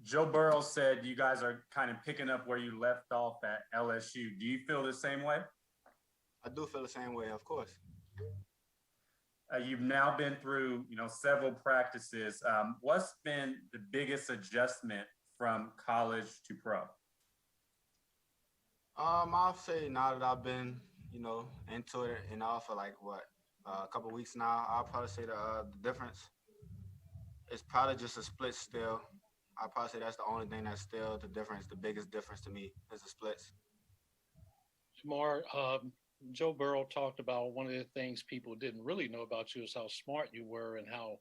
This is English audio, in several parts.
Joe Burrow said you guys are kind of picking up where you left off at LSU. Do you feel the same way? I do feel the same way, of course. You've now been through, several practices. What's been the biggest adjustment from college to pro? I'll say now that I've been, into it and all for like a couple of weeks now, I'll probably say the difference is probably just a split still. I'll probably say that's the only thing that's still the difference. The biggest difference to me is the splits. Jamar, Joe Burrow talked about one of the things people didn't really know about you is how smart you were and how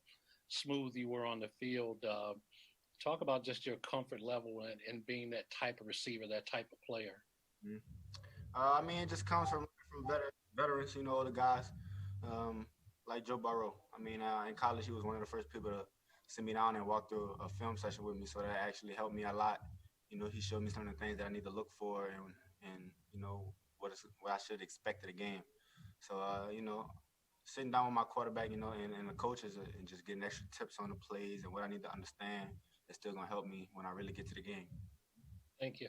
smooth you were on the field. Talk about just your comfort level and being that type of receiver, that type of player. Mm-hmm. It just comes from veterans, the guys like Joe Burrow. In college, he was one of the first people to sit me down and walk through a film session with me, so that actually helped me a lot. He showed me some of the things that I need to look for and what I should expect of the game. So, sitting down with my quarterback, and the coaches and just getting extra tips on the plays and what I need to understand is still going to help me when I really get to the game. Thank you.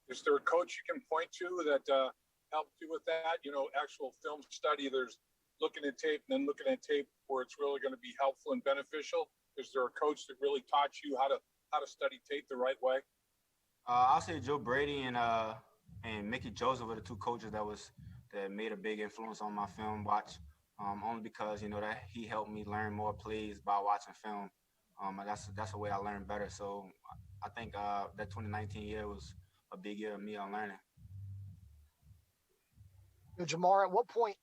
Is there a coach you can point to that helped you with that? Actual film study, there's looking at tape and then looking at tape where it's really going to be helpful and beneficial. Is there a coach that really taught you how to study tape the right way? I'll say Joe Brady and Mickey Joseph were the two coaches that made a big influence on my film watch. Only because that he helped me learn more plays by watching film. That's the way I learned better. So I think that 2019 year was a big year of me on learning. Jamar, at what point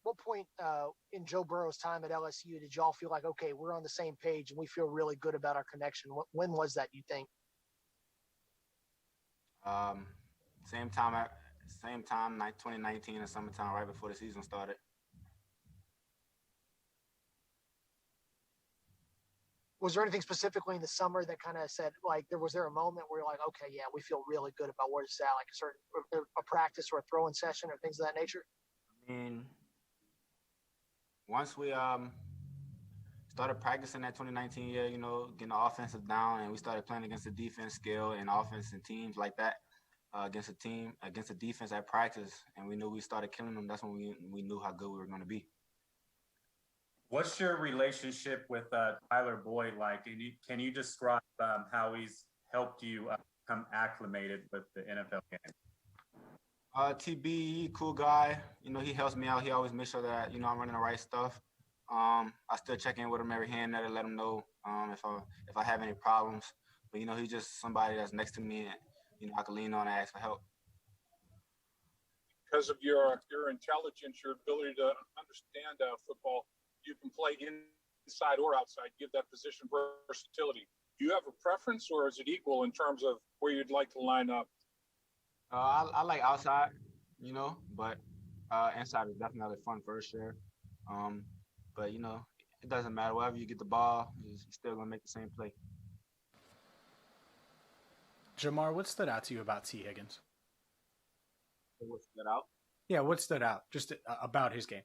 in Joe Burrow's time at LSU did y'all feel like, okay, we're on the same page and we feel really good about our connection? When was that, you think? Same time, like 2019 in summertime, right before the season started. Was there anything specifically in the summer that kind of said, like, was there a moment where you're like, okay, yeah, we feel really good about where it's at, like a practice or a throwing session or things of that nature? Once we started practicing that 2019 year, getting the offensive down, and we started playing against the defense skill and offense and teams like that, against the defense at practice, and we knew we started killing them. That's when we knew how good we were going to be. What's your relationship with Tyler Boyd like? Can you describe how he's helped you become acclimated with the NFL game? TB, cool guy. He helps me out. He always makes sure that I'm running the right stuff. I still check in with him every hand there to let him know if I have any problems. But he's just somebody that's next to me, and I can lean on and ask for help. Because of your intelligence, your ability to understand football, you can play inside or outside. Give that position versatility. Do you have a preference, or is it equal in terms of where you'd like to line up? I like outside, but inside is definitely fun for sure. But it doesn't matter. Wherever you get the ball, you're still gonna make the same play. Jamar, what stood out to you about T. Higgins? What stood out? Yeah, what stood out just about his game?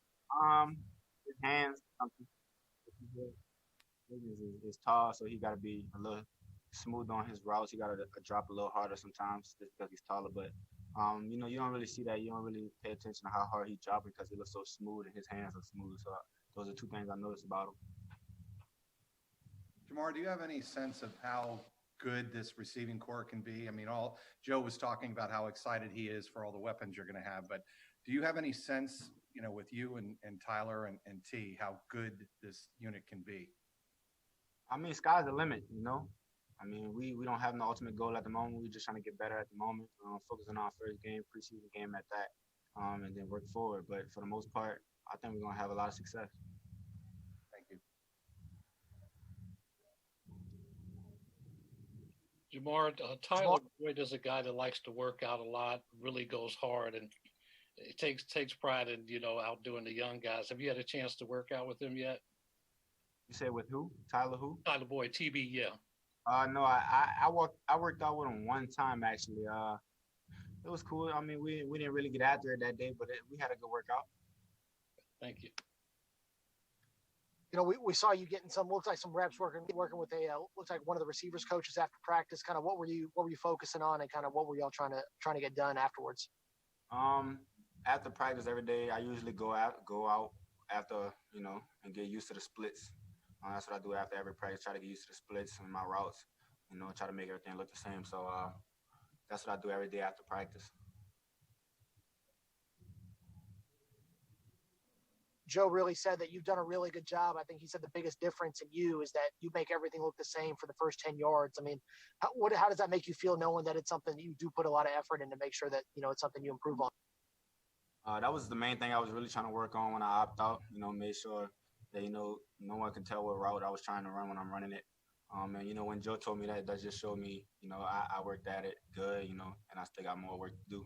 His hands. Higgins is tall, so he got to be a little smooth on his routes. He got to drop a little harder sometimes just because he's taller. But you don't really see that. You don't really pay attention to how hard he drops because he looks so smooth and his hands are smooth. So those are two things I noticed about him. Jamar, do you have any sense of how good this receiving core can be? Joe was talking about how excited he is for all the weapons you're going to have, but do you have any sense, with you and Tyler and T, how good this unit can be? Sky's the limit, we don't have no ultimate goal at the moment. We're just trying to get better at the moment, focusing on our first game, preseason game at that, and then work forward. But for the most part, I think we're going to have a lot of success. Thank you. Jamar, Tyler Boyd is a guy that likes to work out a lot, really goes hard, and it takes pride in, outdoing the young guys. Have you had a chance to work out with him yet? You said with who? Tyler who? Tyler Boyd, TB, yeah. No, I worked out with him one time, actually. It was cool. We didn't really get after it that day, but we had a good workout. Thank you. we saw you getting looks like some reps working with looks like one of the receivers coaches after practice. Kind of what were you focusing on, and kind of what were y'all trying to get done afterwards? After practice every day, I usually go out after, and get used to the splits. That's what I do after every practice. Try to get used to the splits and my routes. Try to make everything look the same. So that's what I do every day after practice. Joe really said that you've done a really good job. I think he said the biggest difference in you is that you make everything look the same for the first 10 yards. I mean, how does that make you feel knowing that it's something that you do put a lot of effort in to make sure that, it's something you improve on? That was the main thing I was really trying to work on when I opt out. Made sure that, no one can tell what route I was trying to run when I'm running it. And, when Joe told me that just showed me, I worked at it good, and I still got more work to do.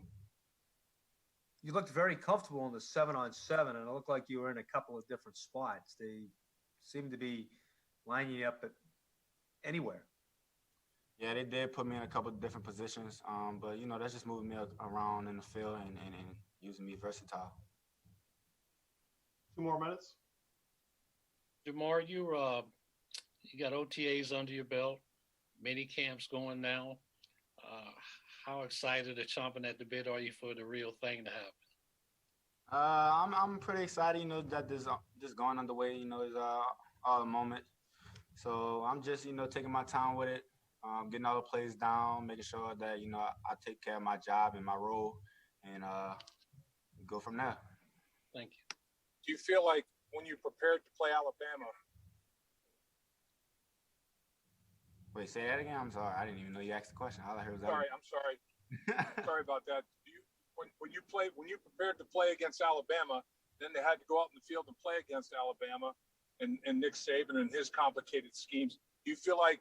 You looked very comfortable in the 7-on-7, and it looked like you were in a couple of different spots. They seemed to be lining you up at anywhere. Yeah, they did put me in a couple of different positions, but, that's just moving me around in the field and using me versatile. 2 more minutes. Jamar, you got OTAs under your belt, mini camps going now. How excited or chomping at the bit are you for the real thing to happen? I'm pretty excited, that this going underway, is all a moment. So I'm just, taking my time with it, getting all the plays down, making sure that, I take care of my job and my role, and go from there. Thank you. Do you feel like when you prepared to play Alabama? Wait, say that again. I'm sorry. I didn't even know you asked the question. All I heard was I'm sorry. Sorry about that. When you prepared to play against Alabama, then they had to go out in the field and play against Alabama and Nick Saban and his complicated schemes. Do you feel like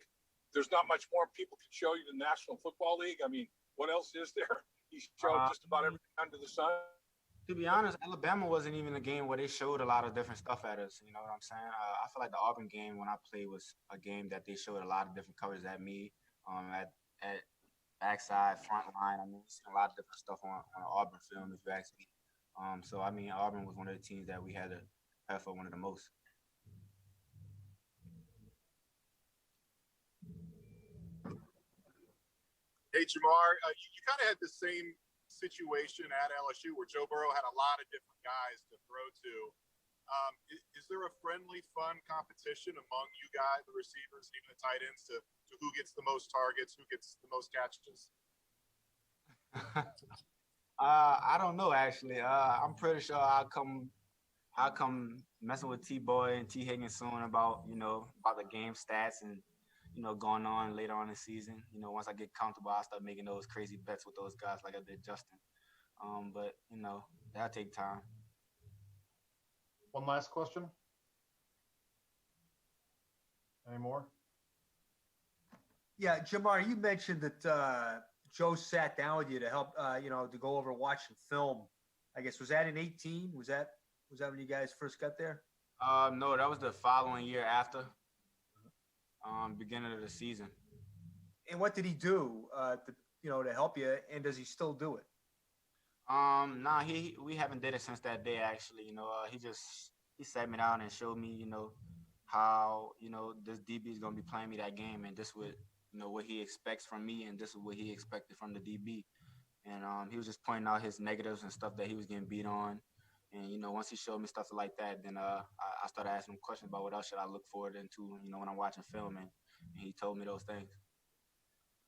there's not much more people can show you the National Football League? I mean, what else is there? He showed just about everything under the sun. To be honest, Alabama wasn't even a game where they showed a lot of different stuff at us. You know what I'm saying? I feel like the Auburn game when I played was a game that they showed a lot of different covers at me, at backside, front line. I mean, we've seen a lot of different stuff on Auburn film, if you ask me. So, Auburn was one of the teams that we had to prepare for one of the most. Hey, Jamar, you kind of had the same situation at LSU where Joe Burrow had a lot of different guys to throw to. Is there a friendly, fun competition among you guys, the receivers, and even the tight ends, to who gets the most targets, who gets the most catches? I don't know, actually. I'm pretty sure I'll come messing with T-Boy and T. Higgins soon about the game stats and going on later on in the season. Once I get comfortable, I'll start making those crazy bets with those guys like I did Justin. But that'll take time. One last question. Any more? Yeah, Jamar, you mentioned that Joe sat down with you to help, to go over watching film. I guess was that in 2018? Was that when you guys first got there? No, that was the following year after. Beginning of the season. And what did he do to help you? And does he still do it? Nah, we haven't did it since that day. Actually, he sat me down and showed me, how this DB is gonna be playing me that game, and this what he expects from me, and this is what he expected from the DB. And he was just pointing out his negatives and stuff that he was getting beat on. And, once he showed me stuff like that, then I started asking him questions about what else should I look forward into, when I'm watching film. And he told me those things.